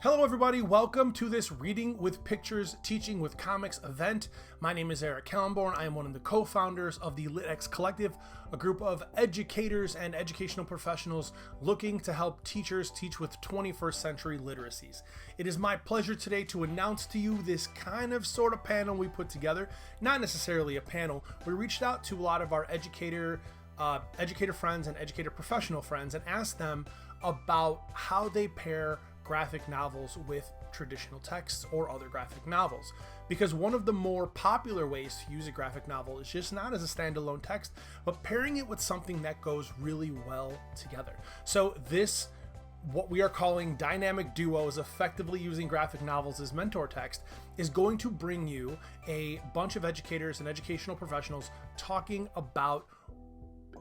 Hello everybody, welcome to this Reading with Pictures, Teaching with Comics event. My name is Kallenborn. I am one of the co-founders of the LitX Collective, a group of educators and educational professionals looking to help teachers teach with 21st century literacies. It is my pleasure today to announce to you this kind of sort of panel we put together. Not necessarily a panel. We reached out to a lot of our educator friends and educator professional friends and asked them about how they pair graphic novels with traditional texts or other graphic novels, because one of the more popular ways to use a graphic novel is just not as a standalone text, but pairing it with something that goes really well together. So this, what we are calling dynamic duos, effectively using graphic novels as mentor text, is going to bring you a bunch of educators and educational professionals talking about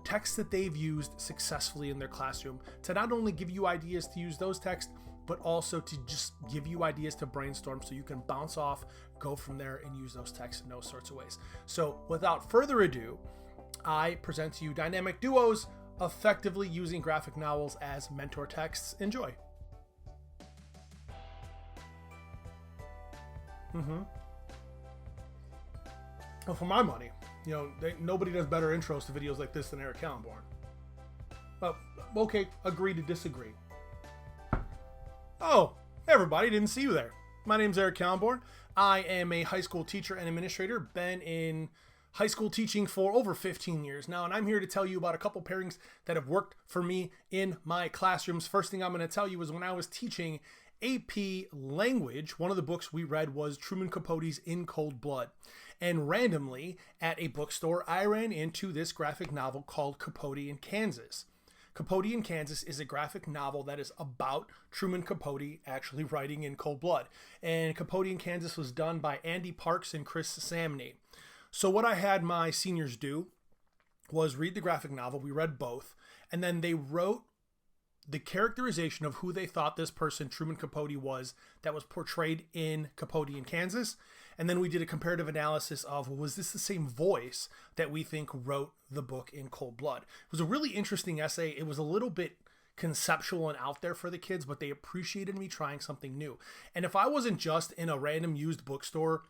texts that they've used successfully in their classroom to not only give you ideas to use those texts, but also to just give you ideas to brainstorm so you can bounce off, go from there, and use those texts in those sorts of ways. So without further ado, I present to you dynamic duos, effectively using graphic novels as mentor texts. Enjoy. Well, for my money, nobody does better intros to videos like this than Kallenborn. Well, okay, agree to disagree. Oh, everybody, didn't see you there. My name's Kallenborn. I am a high school teacher and administrator, been in high school teaching for over 15 years now, and I'm here to tell you about a couple pairings that have worked for me in my classrooms. First thing I'm going to tell you is when I was teaching AP language, one of the books we read was Truman Capote's In Cold Blood. And randomly, at a bookstore, I ran into this graphic novel called Capote in Kansas. Capote in Kansas is a graphic novel that is about Truman Capote actually writing in cold blood. And Capote in Kansas was done by Andy Parks and Chris Samney. So what I had my seniors do was read the graphic novel. We read both. And then they wrote the characterization of who they thought this person, Truman Capote, was that was portrayed in Capote in Kansas. And then we did a comparative analysis of, was this the same voice that we think wrote the book In Cold Blood? It was a really interesting essay. It was a little bit conceptual and out there for the kids, but they appreciated me trying something new. And if I wasn't just in a random used bookstore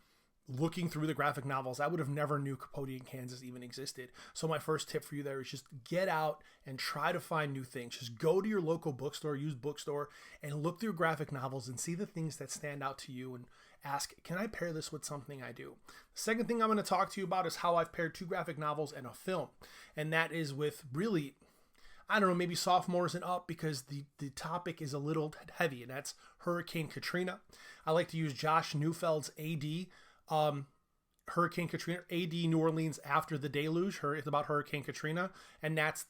looking through the graphic novels, I would have never knew Capote in Kansas even existed. So my first tip for you there is just get out and try to find new things. Just go to your local bookstore, used bookstore, and look through graphic novels and see the things that stand out to you and ask, can I pair this with something I do? The second thing I'm going to talk to you about is how I've paired two graphic novels and a film. And that is with really, I don't know, maybe sophomores and up, because the topic is a little heavy, and that's Hurricane Katrina. I like to use Josh Neufeld's AD, Hurricane Katrina, AD New Orleans After the Deluge. It's about Hurricane Katrina, and that's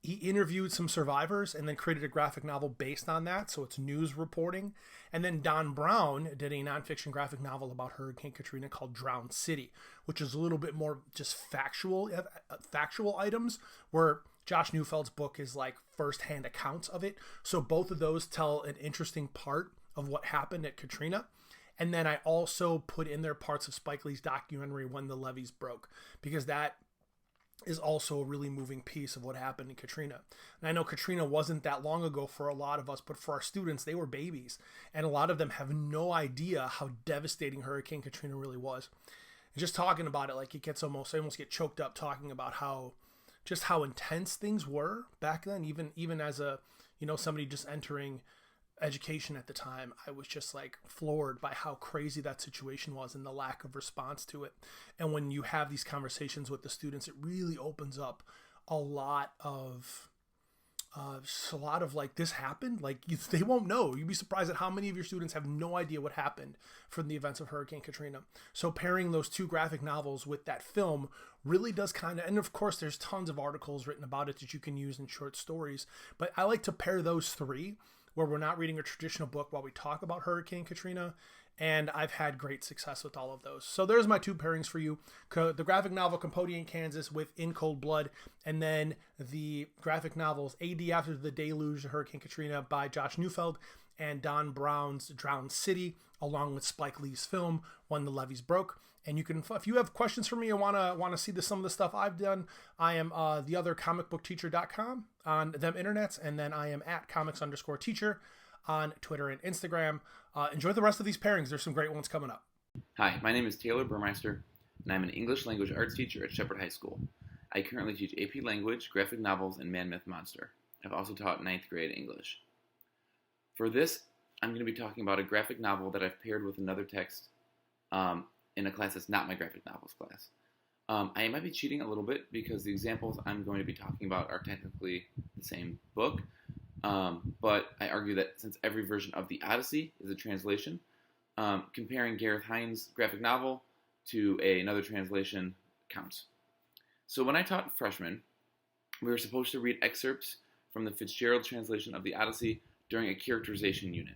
he interviewed some survivors and then created a graphic novel based on that, so it's news reporting. And then Don Brown did a nonfiction graphic novel about Hurricane Katrina called Drowned City, which is a little bit more just factual items, where Josh Neufeld's book is like firsthand accounts of it. So both of those tell an interesting part of what happened at Katrina. And then I also put in there parts of Spike Lee's documentary When the Levees Broke, because that is also a really moving piece of what happened in Katrina. And I know Katrina wasn't that long ago for a lot of us, but for our students, they were babies. And a lot of them have no idea how devastating Hurricane Katrina really was. And just talking about it, like I almost get choked up talking about how intense things were back then, even as a, somebody just entering education at the time. I was just like floored by how crazy that situation was and the lack of response to it. And when you have these conversations with the students, it really opens up a lot of like, this happened, like they won't know. You'd be surprised at how many of your students have no idea what happened from the events of Hurricane Katrina. So pairing those two graphic novels with that film really does and of course there's tons of articles written about it that you can use in short stories, but I like to pair those three where we're not reading a traditional book while we talk about Hurricane Katrina, and I've had great success with all of those. So there's my two pairings for you. The graphic novel Capote in Kansas with In Cold Blood, and then the graphic novels AD After the Deluge, Hurricane Katrina by Josh Neufeld, and Don Brown's Drowned City, along with Spike Lee's film When the Levees Broke. And you can, if you have questions for me or want to see some of the stuff I've done, I am theothercomicbookteacher.com on them internets, and then I am at comics_teacher on Twitter and Instagram. Enjoy the rest of these pairings. There's some great ones coming up. Hi, my name is Taylor Burmeister, and I'm an English language arts teacher at Shepherd High School. I currently teach AP Language, graphic novels, and Man Myth Monster. I've also taught 9th grade English. For this, I'm going to be talking about a graphic novel that I've paired with another text in a class that's not my graphic novels class. I might be cheating a little bit because the examples I'm going to be talking about are technically the same book, but I argue that since every version of the Odyssey is a translation, comparing Gareth Hines' graphic novel to another translation counts. So when I taught freshmen, we were supposed to read excerpts from the Fitzgerald translation of the Odyssey during a characterization unit.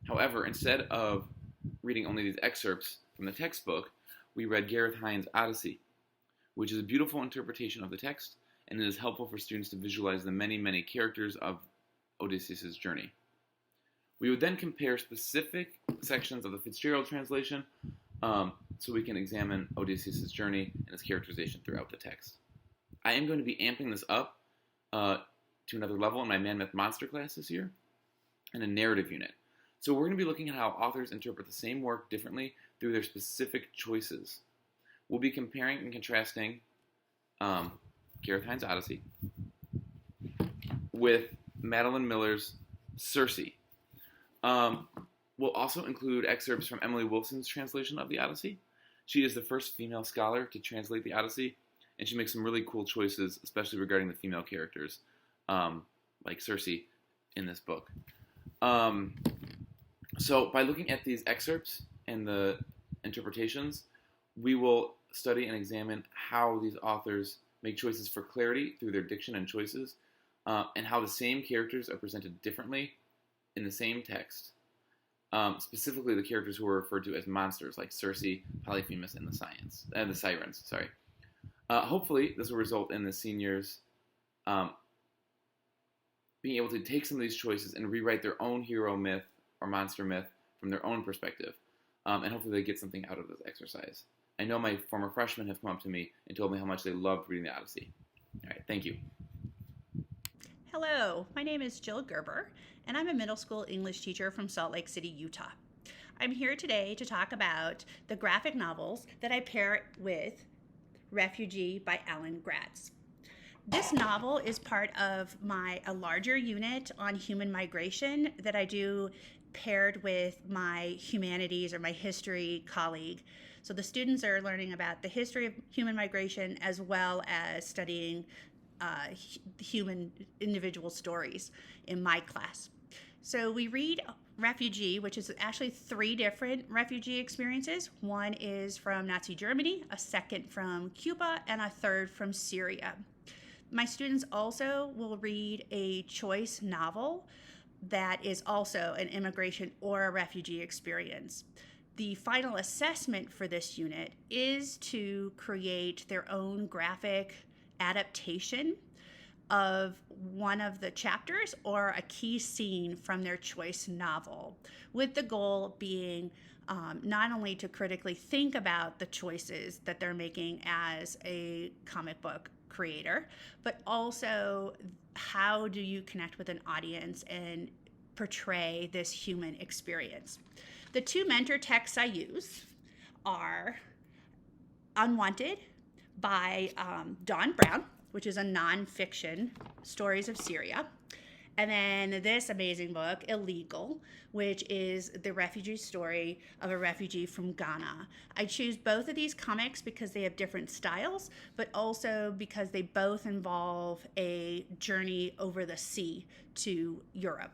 However, instead of reading only these excerpts from the textbook, we read Gareth Hines' Odyssey, which is a beautiful interpretation of the text, and it is helpful for students to visualize the many, many characters of Odysseus' journey. We would then compare specific sections of the Fitzgerald translation so we can examine Odysseus' journey and his characterization throughout the text. I am going to be amping this up to another level in my Man Myth Monster class this year, in a narrative unit. So we're going to be looking at how authors interpret the same work differently through their specific choices. We'll be comparing and contrasting Gareth Hines' Odyssey with Madeline Miller's Circe. We'll also include excerpts from Emily Wilson's translation of the Odyssey. She is the first female scholar to translate the Odyssey, and she makes some really cool choices, especially regarding the female characters, like Circe in this book. So by looking at these excerpts and the interpretations, we will study and examine how these authors make choices for clarity through their diction and choices, and how the same characters are presented differently in the same text. Specifically the characters who are referred to as monsters, like Circe, Polyphemus, and the Sirens. Hopefully, this will result in the seniors being able to take some of these choices and rewrite their own hero myth or monster myth from their own perspective, and hopefully they get something out of this exercise. I know my former freshmen have come up to me and told me how much they loved reading the Odyssey. All right, thank you. Hello, my name is Jill Gerber, and I'm a middle school English teacher from Salt Lake City, Utah. I'm here today to talk about the graphic novels that I pair with Refugee by Alan Gratz. This novel is part of a larger unit on human migration that I do paired with my humanities or my history colleague. So the students are learning about the history of human migration as well as studying human individual stories in my class. So we read Refugee, which is actually 3 different refugee experiences. One is from Nazi Germany, a second from Cuba, and a third from Syria. My students also will read a choice novel that is also an immigration or a refugee experience. The final assessment for this unit is to create their own graphic adaptation of one of the chapters or a key scene from their choice novel, with the goal being not only to critically think about the choices that they're making as a comic book creator, but also how do you connect with an audience and portray this human experience. The 2 mentor texts I use are Unwanted by Dawn Brown, which is a nonfiction, Stories of Syria. And then this amazing book, Illegal, which is the refugee story of a refugee from Ghana. I choose both of these comics because they have different styles, but also because they both involve a journey over the sea to Europe.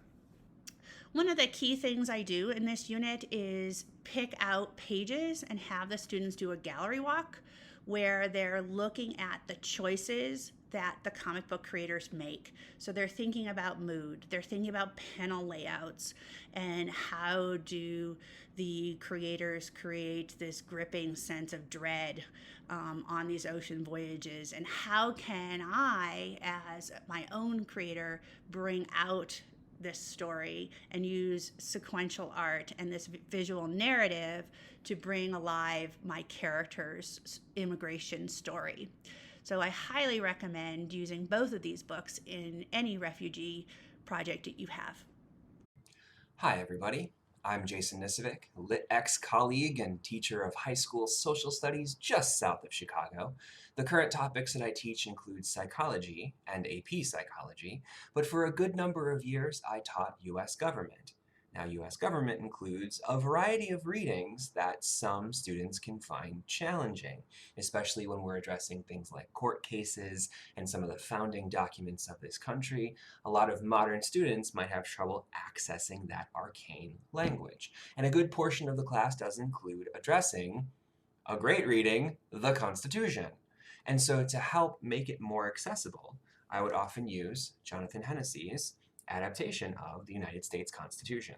One of the key things I do in this unit is pick out pages and have the students do a gallery walk where they're looking at the choices that the comic book creators make. So they're thinking about mood, they're thinking about panel layouts, and how do the creators create this gripping sense of dread on these ocean voyages, and how can I, as my own creator, bring out this story and use sequential art and this visual narrative to bring alive my character's immigration story. So I highly recommend using both of these books in any refugee project that you have. Hi, everybody. I'm Jason Nisavic, LitX colleague and teacher of high school social studies just south of Chicago. The current topics that I teach include psychology and AP psychology, but for a good number of years I taught U.S. government. Now, U.S. government includes a variety of readings that some students can find challenging, especially when we're addressing things like court cases and some of the founding documents of this country. A lot of modern students might have trouble accessing that arcane language. And a good portion of the class does include addressing a great reading, the Constitution. And so to help make it more accessible, I would often use Jonathan Hennessy's adaptation of the United States Constitution.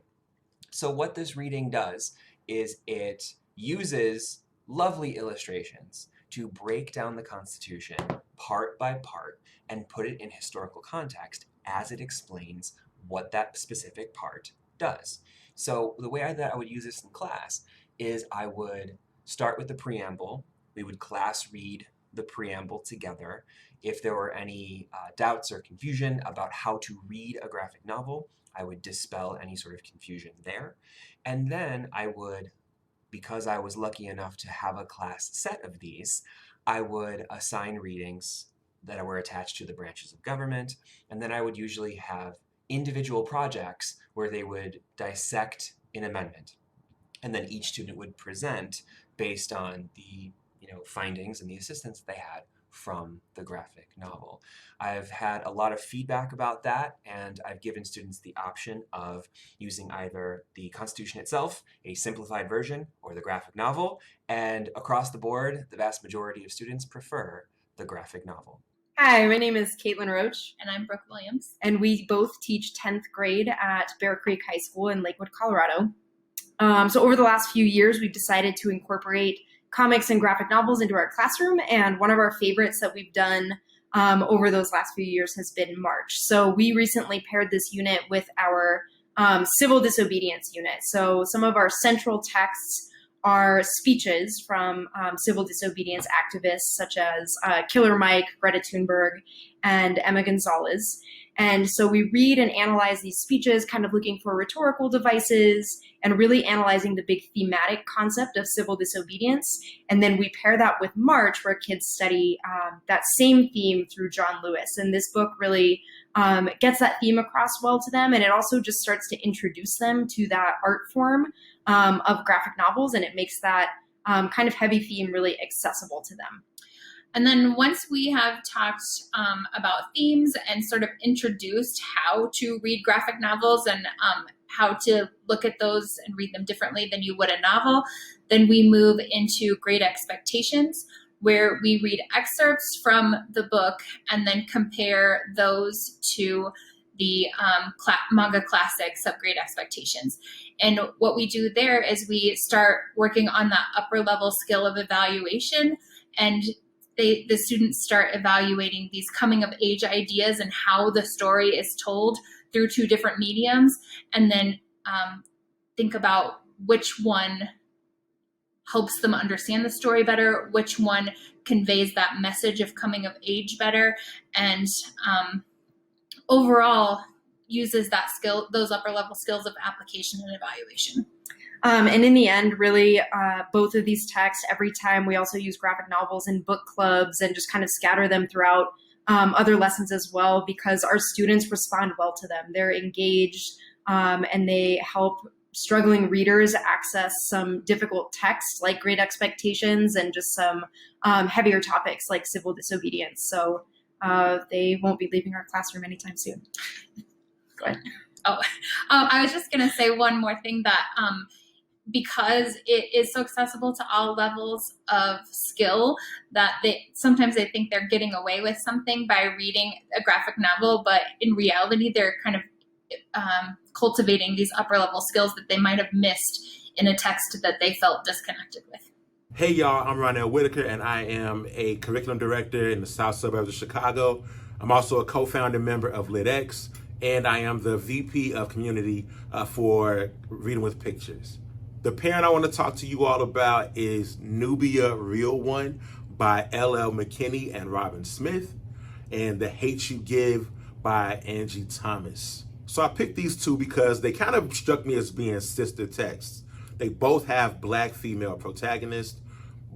So what this reading does is it uses lovely illustrations to break down the Constitution part by part and put it in historical context as it explains what that specific part does. So the way that I would use this in class is I would start with the preamble. We would class read the preamble together. If there were any doubts or confusion about how to read a graphic novel, I would dispel any sort of confusion there. And then I would, because I was lucky enough to have a class set of these, I would assign readings that were attached to the branches of government. And then I would usually have individual projects where they would dissect an amendment. And then each student would present based on the findings and the assistance they had from the graphic novel. I've had a lot of feedback about that, and I've given students the option of using either the Constitution itself, a simplified version, or the graphic novel, and across the board, the vast majority of students prefer the graphic novel. Hi, my name is Kaitlyn Roach. And I'm Brook Williams. And we both teach 10th grade at Bear Creek High School in Lakewood, Colorado. So over the last few years, we've decided to incorporate comics and graphic novels into our classroom, and one of our favorites that we've done over those last few years has been March. So we recently paired this unit with our civil disobedience unit. So some of our central texts are speeches from civil disobedience activists such as Killer Mike, Greta Thunberg, and Emma Gonzalez. And so we read and analyze these speeches, kind of looking for rhetorical devices and really analyzing the big thematic concept of civil disobedience. And then we pair that with March, where kids study that same theme through John Lewis. And this book really gets that theme across well to them. And it also just starts to introduce them to that art form of graphic novels. And it makes that kind of heavy theme really accessible to them. And then once we have talked about themes and sort of introduced how to read graphic novels and how to look at those and read them differently than you would a novel, then we move into Great Expectations, where we read excerpts from the book and then compare those to the manga classics of Great Expectations. And what we do there is we start working on that upper level skill of evaluation, and the students start evaluating these coming of age ideas and how the story is told through two different mediums, and then think about which one helps them understand the story better, which one conveys that message of coming of age better, and overall uses that skill, those upper level skills of application and evaluation. And in the end, really, both of these texts, every time we also use graphic novels in book clubs and just kind of scatter them throughout other lessons as well, because our students respond well to them. They're engaged and they help struggling readers access some difficult text like Great Expectations and just some heavier topics like civil disobedience. So they won't be leaving our classroom anytime soon. Go ahead. I was just going to say one more thing, that because it is so accessible to all levels of skill, that sometimes they think they're getting away with something by reading a graphic novel, but in reality they're kind of cultivating these upper level skills that they might have missed in a text that they felt disconnected with. Hey y'all, I'm Ronell Whitaker, and I am a curriculum director in the south suburbs of Chicago. I'm also a co-founder member of LitX, and I am the VP of community for Reading with Pictures. The parent I want to talk to you all about is Nubia Real One by L.L. McKinney and Robin Smith, and The Hate You Give by Angie Thomas. So I picked these two because they kind of struck me as being sister texts. They both have black female protagonists,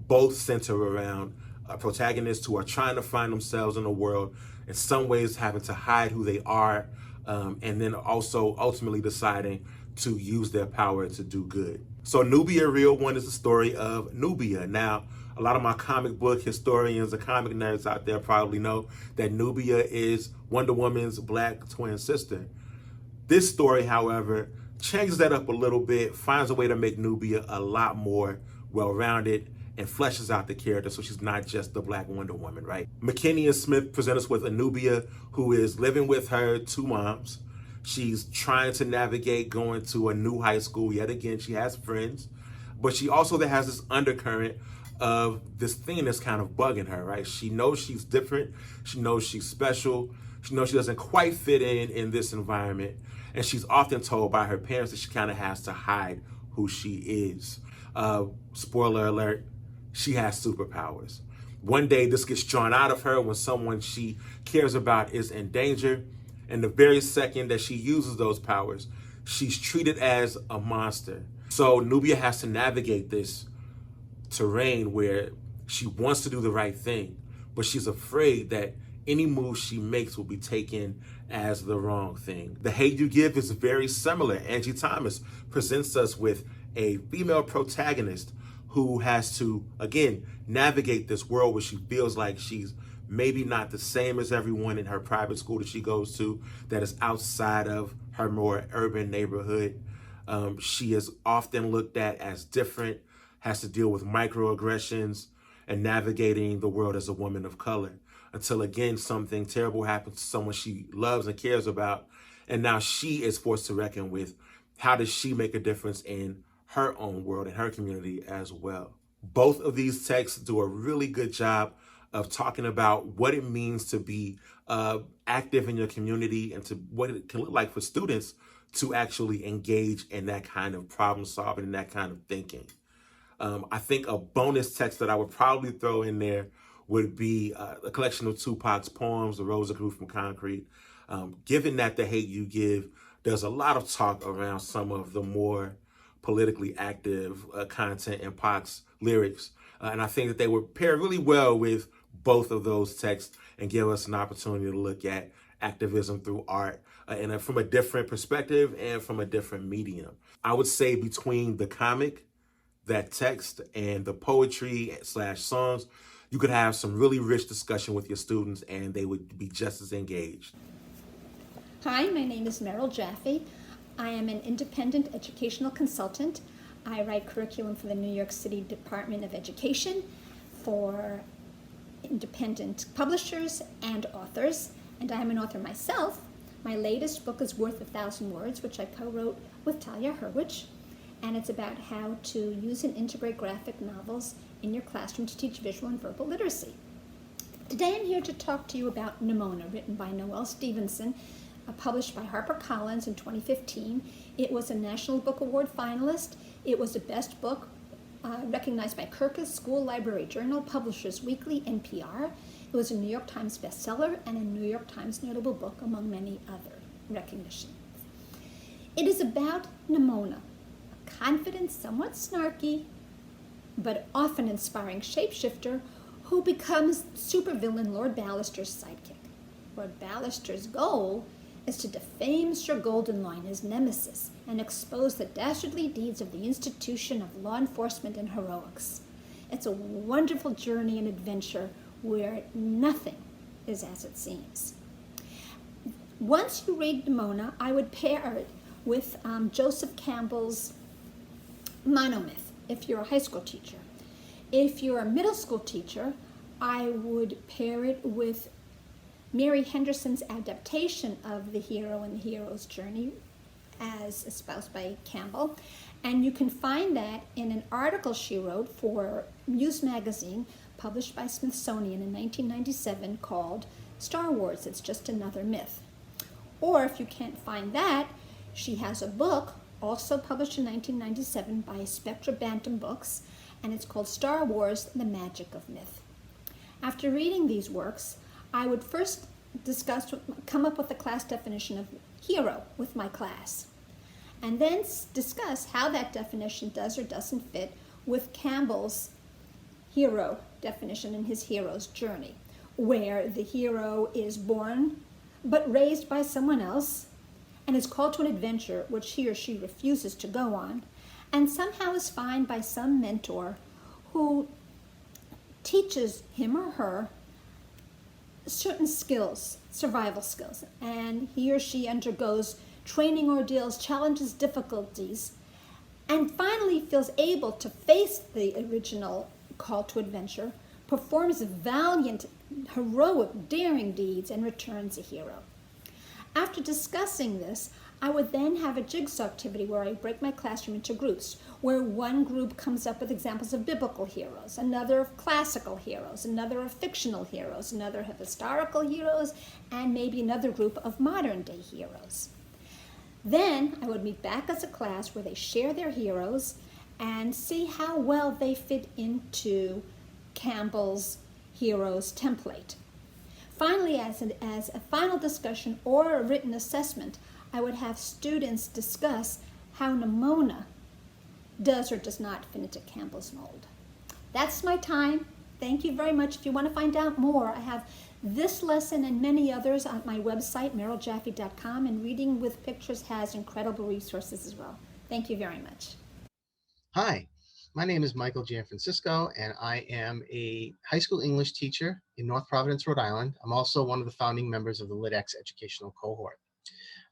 both center around protagonists who are trying to find themselves in the world, in some ways having to hide who they are, and then also ultimately deciding to use their power to do good. So Nubia Real One is the story of Nubia. Now, a lot of my comic book historians and comic nerds out there probably know that Nubia is Wonder Woman's black twin sister. This story, however, changes that up a little bit, finds a way to make Nubia a lot more well-rounded, and fleshes out the character so she's not just the black Wonder Woman, right? McKinney and Smith present us with a Nubia who is living with her two moms. She's trying to navigate going to a new high school. Yet again, she has friends, but she also has this undercurrent of this thing that's kind of bugging her, right? She knows she's different. She knows she's special. She knows she doesn't quite fit in this environment. And she's often told by her parents that she kind of has to hide who she is. Spoiler alert, she has superpowers. One day this gets drawn out of her when someone she cares about is in danger. And the very second that she uses those powers, she's treated as a monster. So Nubia has to navigate this terrain where she wants to do the right thing, but she's afraid that any move she makes will be taken as the wrong thing. The Hate U Give is very similar. Angie Thomas presents us with a female protagonist who has to, again, navigate this world where she feels like she's maybe not the same as everyone in her private school that she goes to, that is outside of her more urban neighborhood. She is often looked at as different, has to deal with microaggressions and navigating the world as a woman of color, until again, something terrible happens to someone she loves and cares about. And now she is forced to reckon with how does she make a difference in her own world and her community as well. Both of these texts do a really good job of talking about what it means to be active in your community and to what it can look like for students to actually engage in that kind of problem solving and that kind of thinking. I think a bonus text that I would probably throw in there would be a collection of Tupac's poems, The Rose That Grew From Concrete. Given that The Hate U Give does a lot of talk around some of the more politically active content in Pac's lyrics. And I think that they would pair really well with both of those texts and give us an opportunity to look at activism through art and from a different perspective and from a different medium. I would say between the comic, that text, and the poetry / songs, you could have some really rich discussion with your students and they would be just as engaged. Hi, my name is Meryl Jaffe. I am an independent educational consultant. I write curriculum for the New York City Department of Education for independent publishers and authors, and I am an author myself. My latest book is Worth 1,000 Words, which I co-wrote with Talia Hurwich, and it's about how to use and integrate graphic novels in your classroom to teach visual and verbal literacy. Today I'm here to talk to you about Nimona, written by Noelle Stevenson, published by HarperCollins in 2015. It was a National Book Award finalist. It was a best book recognized by Kirkus School Library Journal, Publishers Weekly, NPR. It was a New York Times bestseller and a New York Times notable book, among many other recognitions. It is about Nimona, a confident, somewhat snarky, but often inspiring shapeshifter who becomes supervillain Lord Ballister's sidekick. Lord Ballister's goal is to defame Sir Goldenloin, his nemesis, and expose the dastardly deeds of the institution of law enforcement and heroics. It's a wonderful journey and adventure where nothing is as it seems. Once you read Nimona, I would pair it with Joseph Campbell's Monomyth, if you're a high school teacher. If you're a middle school teacher, I would pair it with Mary Henderson's adaptation of the hero and the hero's journey as espoused by Campbell. And you can find that in an article she wrote for Muse magazine, published by Smithsonian in 1997, called Star Wars, It's Just Another Myth. Or if you can't find that, she has a book also published in 1997 by Spectra Bantam Books, and it's called Star Wars, The Magic of Myth. After reading these works, I would first come up with a class definition of hero with my class, and then discuss how that definition does or doesn't fit with Campbell's hero definition in his hero's journey, where the hero is born but raised by someone else and is called to an adventure which he or she refuses to go on, and somehow is found by some mentor who teaches him or her certain skills, survival skills, and he or she undergoes training ordeals, challenges difficulties, and finally feels able to face the original call to adventure, performs valiant, heroic, daring deeds, and returns a hero. After discussing this, I would then have a jigsaw activity where I break my classroom into groups, where one group comes up with examples of biblical heroes, another of classical heroes, another of fictional heroes, another of historical heroes, and maybe another group of modern day heroes. Then I would meet back as a class where they share their heroes and see how well they fit into Campbell's heroes template. Finally, as a final discussion or a written assessment, I would have students discuss how Nimona does or does not fit into Campbell's mold. That's my time. Thank you very much. If you want to find out more, I have this lesson and many others on my website, meryljaffe.com, and Reading with Pictures has incredible resources as well. Thank you very much. Hi, my name is Michael Gianfrancesco, and I am a high school English teacher in North Providence, Rhode Island. I'm also one of the founding members of the LitX educational cohort.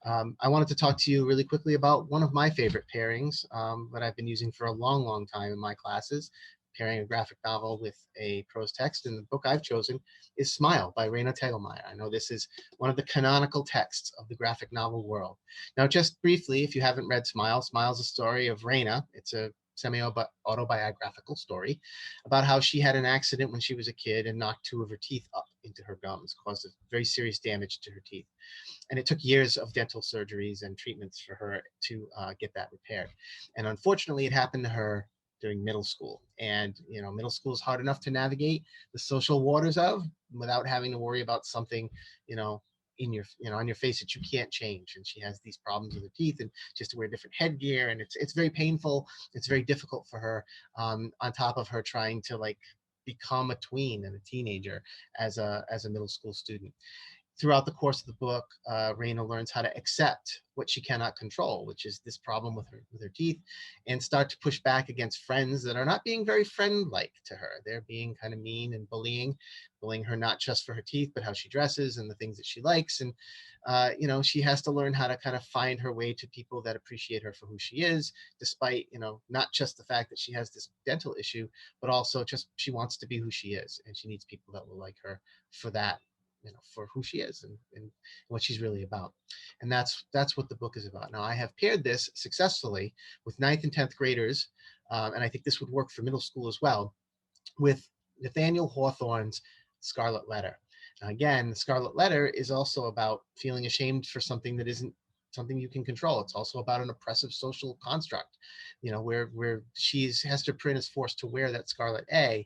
I wanted to talk to you really quickly about one of my favorite pairings that I've been using for a long, long time in my classes, pairing a graphic novel with a prose text. And the book I've chosen is Smile by Raina Telgemeier. I know this is one of the canonical texts of the graphic novel world. Now, just briefly, if you haven't read Smile, Smile's a story of Raina. It's a semi-autobiographical story about how she had an accident when she was a kid and knocked two of her teeth up into her gums, caused very serious damage to her teeth. And it took years of dental surgeries and treatments for her to get that repaired. And unfortunately, it happened to her during middle school. And, you know, middle school is hard enough to navigate the social waters of without having to worry about something, in your, on your face that you can't change. And she has these problems with her teeth and just to wear different headgear. And it's very painful. It's very difficult for her, on top of her trying to become a tween and a teenager as a middle school student. Throughout the course of the book, Raina learns how to accept what she cannot control, which is this problem with her teeth, and start to push back against friends that are not being very friend-like to her. They're being kind of mean and bullying her not just for her teeth, but how she dresses and the things that she likes. And, she has to learn how to kind of find her way to people that appreciate her for who she is, despite, not just the fact that she has this dental issue, but also just she wants to be who she is. And she needs people that will like her for that. For who she is and what she's really about. And that's what the book is about. Now, I have paired this successfully with 9th and 10th graders, and I think this would work for middle school as well, with Nathaniel Hawthorne's Scarlet Letter. Now, again, the Scarlet Letter is also about feeling ashamed for something that isn't something you can control. It's also about an oppressive social construct, where Hester Prynne is forced to wear that Scarlet A,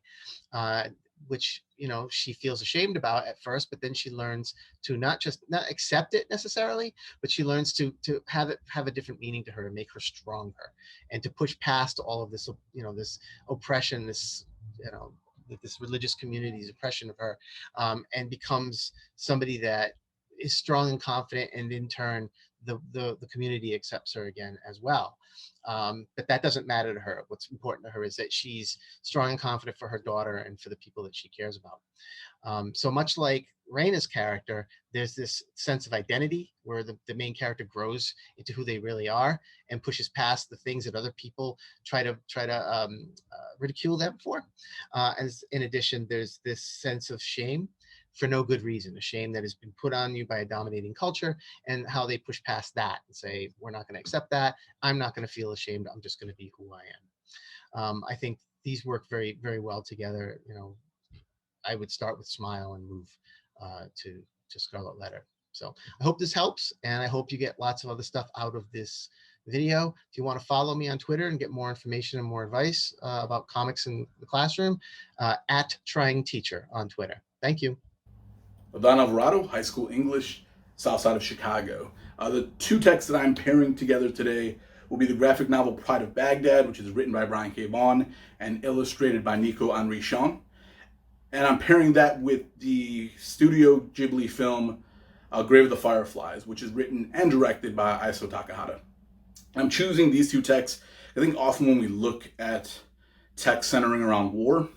which she feels ashamed about at first, but then she learns to not accept it necessarily, but she learns to have it have a different meaning to her and make her stronger, and to push past all of this this oppression, this religious community's oppression of her, and becomes somebody that is strong and confident, and in turn the community accepts her again as well. But that doesn't matter to her. What's important to her is that she's strong and confident for her daughter and for the people that she cares about. So much like Raina's character, there's this sense of identity where the main character grows into who they really are and pushes past the things that other people try to ridicule them for. As in addition, there's this sense of shame for no good reason, a shame that has been put on you by a dominating culture, and how they push past that and say, we're not going to accept that. I'm not going to feel ashamed. I'm just going to be who I am. I think these work very, very well together. I would start with Smile and move to Scarlet Letter. So I hope this helps, and I hope you get lots of other stuff out of this video. If you want to follow me on Twitter and get more information and more advice about comics in the classroom, @TryingTeacher on Twitter. Thank you. Adan Alvarado, high school English south side of Chicago. The two texts that I'm pairing together today will be the graphic novel Pride of Baghdad, which is written by Brian K. Vaughan and illustrated by Nico Henri Sean. And I'm pairing that with the Studio Ghibli film Grave of the Fireflies, which is written and directed by Isao Takahata. I'm choosing these two texts. I think often when we look at texts centering around war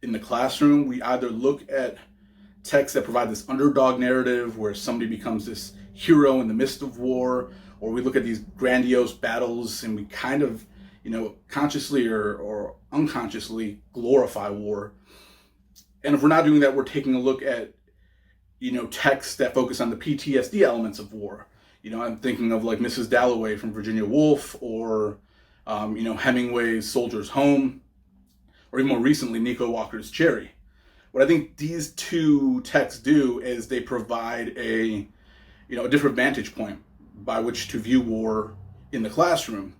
in the classroom, we either look at texts that provide this underdog narrative where somebody becomes this hero in the midst of war, or we look at these grandiose battles and we kind of, consciously or unconsciously glorify war. And if we're not doing that, we're taking a look at, texts that focus on the PTSD elements of war. I'm thinking of like Mrs. Dalloway from Virginia Woolf, or, Hemingway's Soldier's Home, or even more recently, Nico Walker's Cherry. What I think these two texts do is they provide a different vantage point by which to view war in the classroom.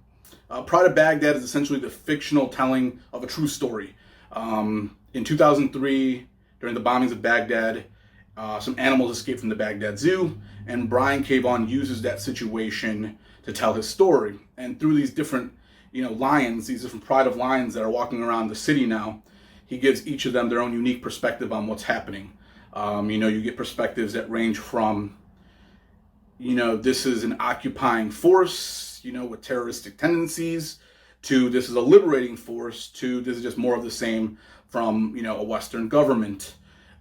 Pride of Baghdad is essentially the fictional telling of a true story. In 2003, during the bombings of Baghdad, some animals escaped from the Baghdad Zoo, and Brian K. Vaughan uses that situation to tell his story. And through these different, lions, these different pride of lions that are walking around the city now, he gives each of them their own unique perspective on what's happening. You get perspectives that range from, this is an occupying force, with terroristic tendencies, to this is a liberating force, to this is just more of the same from, a Western government.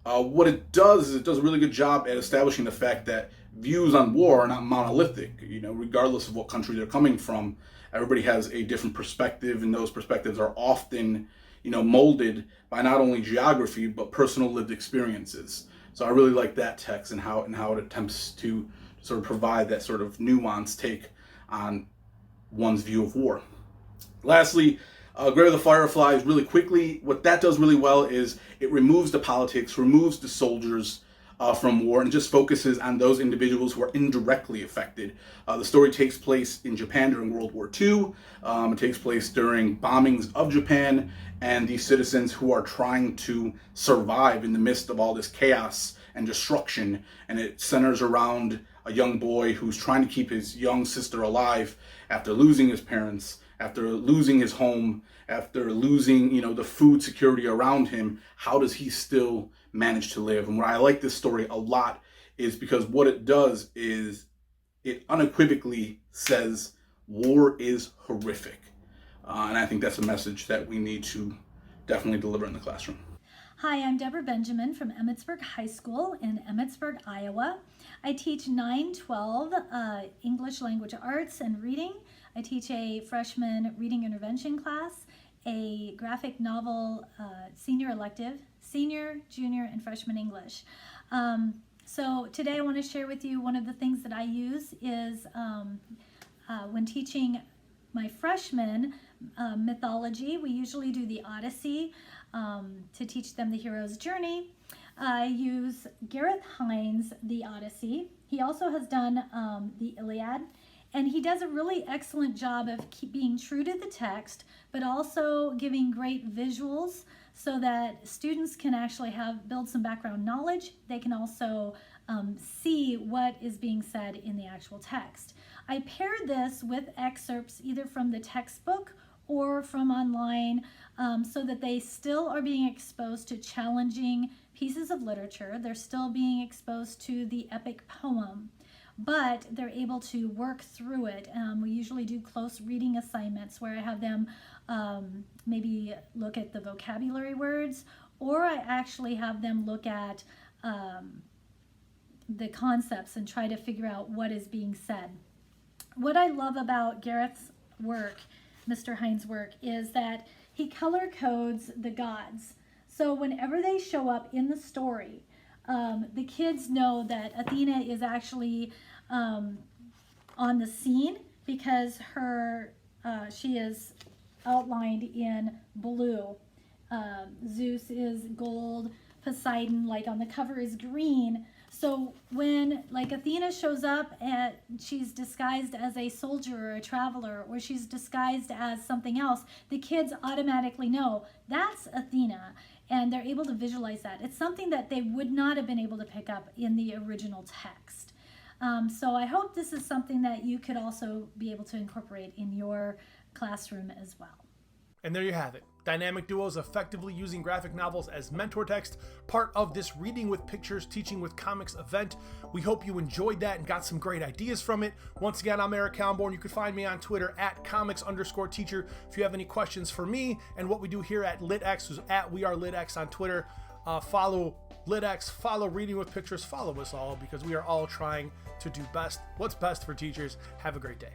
What it does is it does a really good job at establishing the fact that views on war are not monolithic, regardless of what country they're coming from. Everybody has a different perspective, and those perspectives are often, molded by not only geography, but personal lived experiences. So I really like that text and how it attempts to sort of provide that sort of nuanced take on one's view of war. Lastly, Grave of the Fireflies, really quickly, what that does really well is it removes the politics, removes the soldiers from war, and just focuses on those individuals who are indirectly affected. The story takes place in Japan during World War II. It takes place during bombings of Japan, and these citizens who are trying to survive in the midst of all this chaos and destruction. And it centers around a young boy who's trying to keep his young sister alive after losing his parents, after losing his home, after losing, the food security around him. How does he still manage to live? And why I like this story a lot is because what it does is it unequivocally says war is horrific. And I think that's a message that we need to definitely deliver in the classroom. Hi, I'm Deborah Benjamin from Emmitsburg High School in Emmitsburg, Iowa. I teach 9-12 English Language Arts and Reading. I teach a freshman reading intervention class, a graphic novel senior elective, senior, junior, and freshman English. So today I want to share with you one of the things that I use is when teaching my freshmen mythology. We usually do the Odyssey to teach them the hero's journey. I use Gareth Hines' The Odyssey. He also has done the Iliad, and he does a really excellent job of being true to the text, but also giving great visuals so that students can actually build some background knowledge. They can also see what is being said in the actual text. I paired this with excerpts either from the textbook or from online so that they still are being exposed to challenging pieces of literature. They're still being exposed to the epic poem, but they're able to work through it. We usually do close reading assignments where I have them maybe look at the vocabulary words, or I actually have them look at the concepts and try to figure out what is being said. What I love about Gareth's work, Mr. Hines' work, is that he color codes the gods. So whenever they show up in the story, the kids know that Athena is actually on the scene because she is outlined in blue. Zeus is gold, Poseidon, like on the cover, is green. So when like Athena shows up and she's disguised as a soldier or a traveler, or she's disguised as something else, the kids automatically know that's Athena, and they're able to visualize that. It's something that they would not have been able to pick up in the original text. So I hope this is something that you could also be able to incorporate in your classroom as well. And there you have it. Dynamic duos effectively using graphic novels as mentor text, part of this Reading with Pictures, Teaching with Comics event. We hope you enjoyed that and got some great ideas from it. Once again, I'm Eric Kallenborn. You can find me on Twitter at comics_teacher. If you have any questions for me and what we do here at LitX, who's at WeAreLitX on Twitter, follow LitX, follow Reading with Pictures, follow us all, because we are all trying to do what's best for teachers. Have a great day.